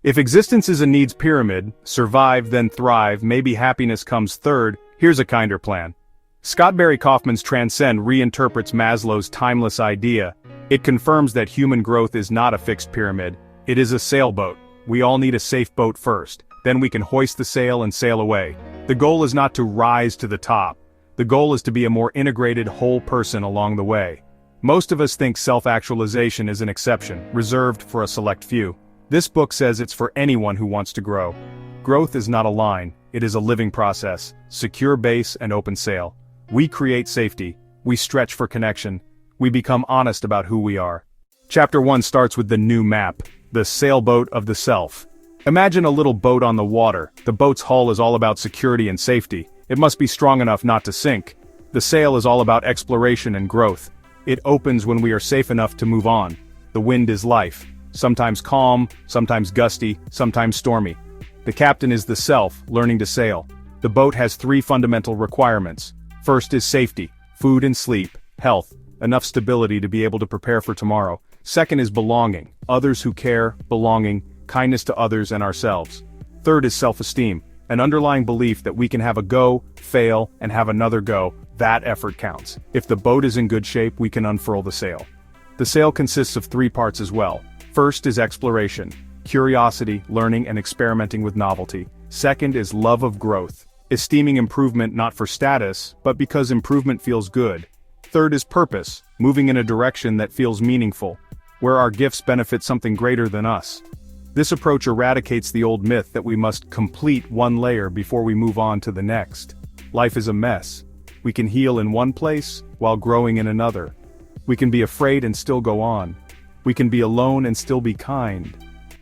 If existence is a needs pyramid, survive then thrive, maybe happiness comes third, here's a kinder plan. Scott Barry Kaufman's Transcend reinterprets Maslow's timeless idea. It confirms that human growth is not a fixed pyramid, it is a sailboat. We all need a safe boat first, then we can hoist the sail and sail away. The goal is not to rise to the top. The goal is to be a more integrated whole person along the way. Most of us think self-actualization is an exception, reserved for a select few. This book says it's for anyone who wants to grow. Growth is not a line, it is a living process, secure base and open sail. We create safety, we stretch for connection, we become honest about who we are. Chapter 1 starts with the new map, the sailboat of the self. Imagine a little boat on the water. The boat's hull is all about security and safety. It must be strong enough not to sink. The sail is all about exploration and growth. It opens when we are safe enough to move on. The wind is life. Sometimes calm, sometimes gusty, sometimes stormy. The captain is the self, learning to sail. The boat has 3 fundamental requirements. First is safety, food and sleep, health, enough stability to be able to prepare for tomorrow. Second is belonging, others who care, belonging, kindness to others and ourselves. Third is self-esteem, an underlying belief that we can have a go, fail, and have another go. That effort counts. If the boat is in good shape, we can unfurl the sail. The sail consists of 3 parts as well. First is exploration, curiosity, learning and experimenting with novelty. Second is love of growth, esteeming improvement not for status, but because improvement feels good. Third is purpose, moving in a direction that feels meaningful, where our gifts benefit something greater than us. This approach eradicates the old myth that we must complete one layer before we move on to the next. Life is a mess. We can heal in one place, while growing in another. We can be afraid and still go on. We can be alone and still be kind.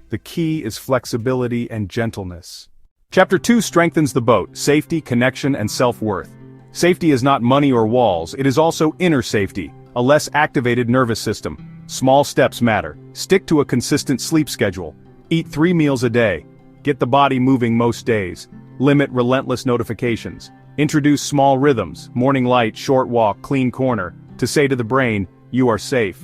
The key is flexibility and gentleness. Chapter 2 strengthens the boat, safety, connection, and self-worth. Safety is not money or walls, it is also inner safety, a less activated nervous system. Small steps matter. Stick to a consistent sleep schedule. Eat 3 meals a day. Get the body moving most days. Limit relentless notifications. Introduce small rhythms, morning light, short walk, clean corner, to say to the brain, you are safe.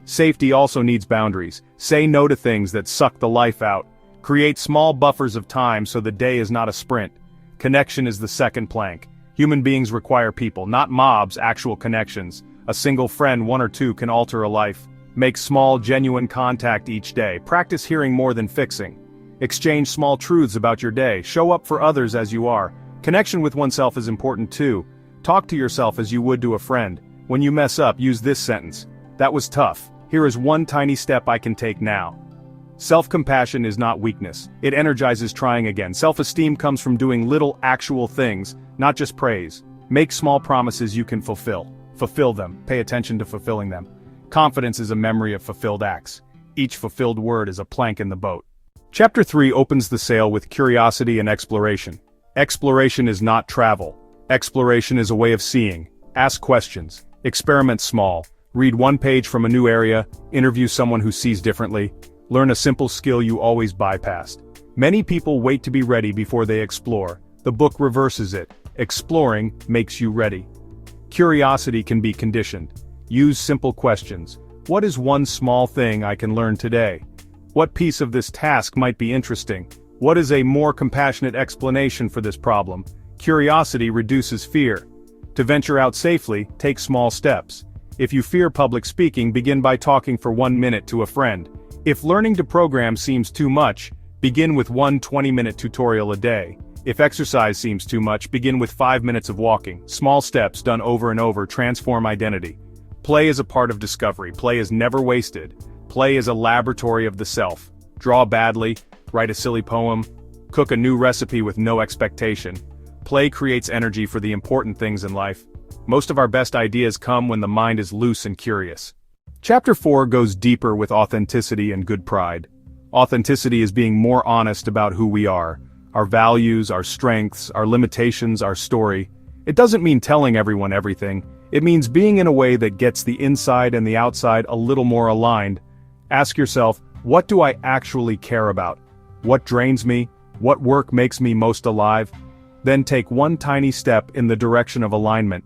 Safety also needs boundaries. Say no to things that suck the life out. Create small buffers of time so the day is not a sprint. Connection is the second plank. Human beings require people, not mobs, actual connections. A single friend, 1 or 2, can alter a life. Make small, genuine contact each day. Practice hearing more than fixing. Exchange small truths about your day. Show up for others as you are. Connection with oneself is important too. Talk to yourself as you would to a friend. When you mess up, use this sentence. That was tough. Here is one tiny step I can take now. Self-compassion is not weakness. It energizes trying again. Self-esteem comes from doing little actual things, not just praise. Make small promises you can fulfill. Fulfill them. Pay attention to fulfilling them. Confidence is a memory of fulfilled acts. Each fulfilled word is a plank in the boat. Chapter 3 opens the sail with curiosity and exploration. Exploration is not travel. Exploration is a way of seeing. Ask questions. Experiment small. Read 1 page from a new area. Interview someone who sees differently. Learn a simple skill you always bypassed. Many people wait to be ready before they explore. The book reverses it. Exploring makes you ready. Curiosity can be conditioned. Use simple questions. What is one small thing I can learn today? What piece of this task might be interesting? What is a more compassionate explanation for this problem? Curiosity reduces fear. To venture out safely, take small steps. If you fear public speaking, begin by talking for 1 minute to a friend. If learning to program seems too much, begin with 1 20-minute tutorial a day. If exercise seems too much, begin with 5 minutes of walking. Small steps done over and over transform identity. Play is a part of discovery. Play is never wasted. Play is a laboratory of the self. Draw badly, write a silly poem, cook a new recipe with no expectation. Play creates energy for the important things in life. Most of our best ideas come when the mind is loose and curious. Chapter 4 goes deeper with authenticity and good pride. Authenticity is being more honest about who we are, our values, our strengths, our limitations, our story. It doesn't mean telling everyone everything. It means being in a way that gets the inside and the outside a little more aligned. Ask yourself, what do I actually care about? What drains me? What work makes me most alive? Then take 1 tiny step in the direction of alignment.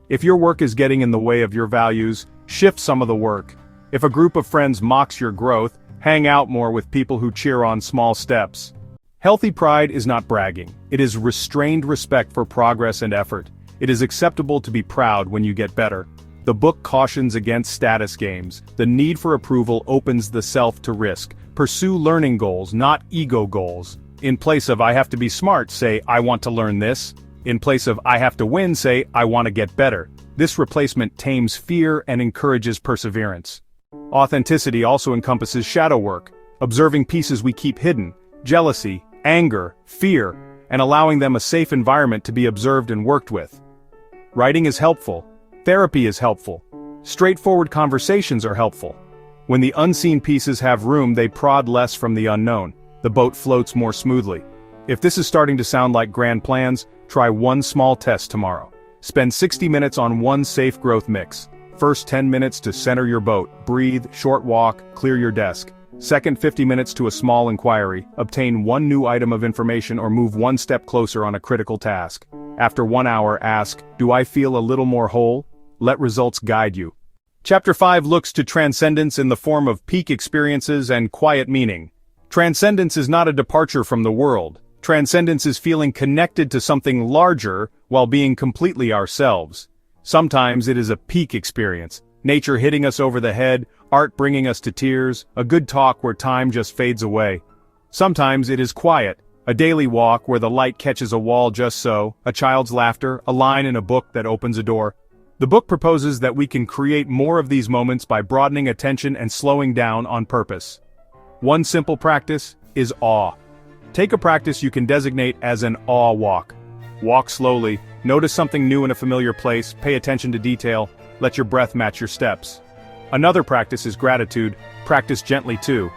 If your work is getting in the way of your values, shift some of the work. If a group of friends mocks your growth, Hang out more with people who cheer on small steps. Healthy pride is not bragging. It is restrained respect for progress and effort. It is acceptable to be proud when you get better. The book cautions against status games. The need for approval opens the self to risk. Pursue learning goals, not ego goals. In place of I have to be smart, say I want to learn this. In place of I have to win, say I want to get better. This replacement tames fear and encourages perseverance. Authenticity also encompasses shadow work, observing pieces we keep hidden, jealousy, anger, fear, and allowing them a safe environment to be observed and worked with. Writing is helpful. Therapy is helpful. Straightforward conversations are helpful. When the unseen pieces have room, they prod less from the unknown. The boat floats more smoothly. If this is starting to sound like grand plans, try one small test tomorrow. Spend 60 minutes on one safe growth mix. First 10 minutes to center your boat, breathe, short walk, clear your desk. Second 50 minutes to a small inquiry, obtain one new item of information or move one step closer on a critical task. After 1 hour, ask, do I feel a little more whole? Let results guide you. Chapter 5 looks to transcendence in the form of peak experiences and quiet meaning. Transcendence is not a departure from the world. Transcendence is feeling connected to something larger while being completely ourselves. Sometimes it is a peak experience, nature hitting us over the head, art bringing us to tears, a good talk where time just fades away. Sometimes it is quiet, a daily walk where the light catches a wall just so, a child's laughter, a line in a book that opens a door. The book proposes that we can create more of these moments by broadening attention and slowing down on purpose. One simple practice is awe. Take a practice you can designate as an awe walk. Walk slowly, notice something new in a familiar place, pay attention to detail, let your breath match your steps. Another practice is gratitude, practice gently too.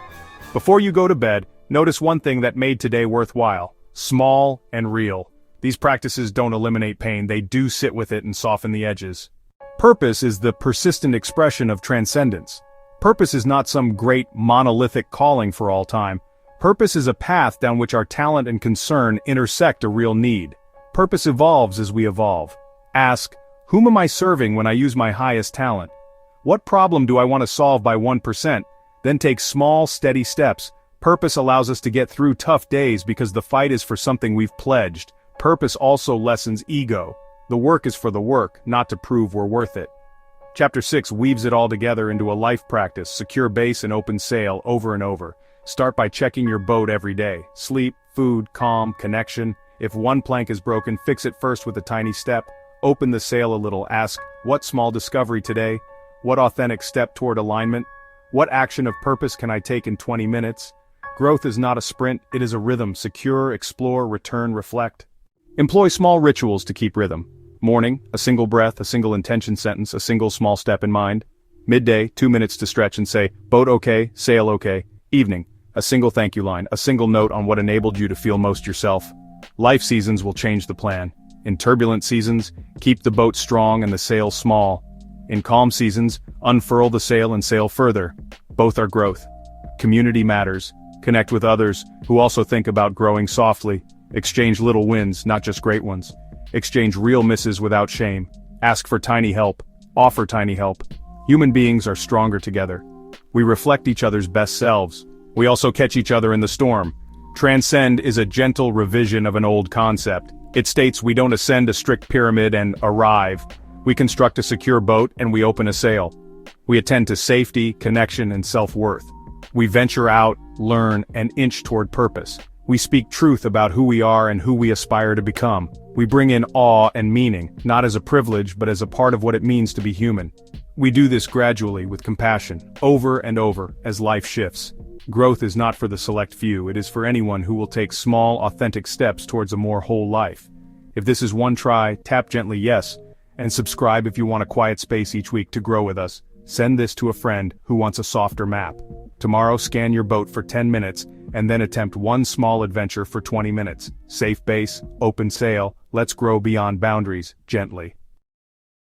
Before you go to bed, notice one thing that made today worthwhile, small and real. These practices don't eliminate pain, they do sit with it and soften the edges. Purpose is the persistent expression of transcendence. Purpose is not some great monolithic calling for all time. Purpose is a path down which our talent and concern intersect a real need. Purpose evolves as we evolve. Ask, whom am I serving when I use my highest talent? What problem do I want to solve by 1%? Then take small, steady steps. Purpose allows us to get through tough days because the fight is for something we've pledged. Purpose also lessens ego. The work is for the work, not to prove we're worth it. Chapter 6 weaves it all together into a life practice, secure base and open sail over and over. Start by checking your boat every day. Sleep, food, calm, connection. If one plank is broken, fix it first with a tiny step. Open the sail a little, ask, what small discovery today? What authentic step toward alignment? What action of purpose can I take in 20 minutes? Growth is not a sprint, it is a rhythm. Secure, explore, return, reflect. Employ small rituals to keep rhythm. Morning, a single breath, a single intention sentence, a single small step in mind. Midday, 2 minutes to stretch and say, boat okay, sail okay. Evening, a single thank you line, a single note on what enabled you to feel most yourself. Life seasons will change the plan. In turbulent seasons, keep the boat strong and the sail small. In calm seasons, unfurl the sail and sail further. Both are growth. Community matters. Connect with others who also think about growing softly. Exchange little wins, not just great ones. Exchange real misses without shame. Ask for tiny help. Offer tiny help. Human beings are stronger together. We reflect each other's best selves. We also catch each other in the storm. Transcend is a gentle revision of an old concept. It states we don't ascend a strict pyramid and arrive. We construct a secure boat and we open a sail. We attend to safety, connection, and self-worth. We venture out, learn, and inch toward purpose. We speak truth about who we are and who we aspire to become. We bring in awe and meaning, not as a privilege but as a part of what it means to be human. We do this gradually with compassion, over and over, as life shifts. Growth is not for the select few, it is for anyone who will take small, authentic steps towards a more whole life. If this is one try, tap gently yes, and subscribe if you want a quiet space each week to grow with us. Send this to a friend who wants a softer map. Tomorrow scan your boat for 10 minutes, and then attempt one small adventure for 20 minutes. Safe base, open sail, let's grow beyond boundaries, gently.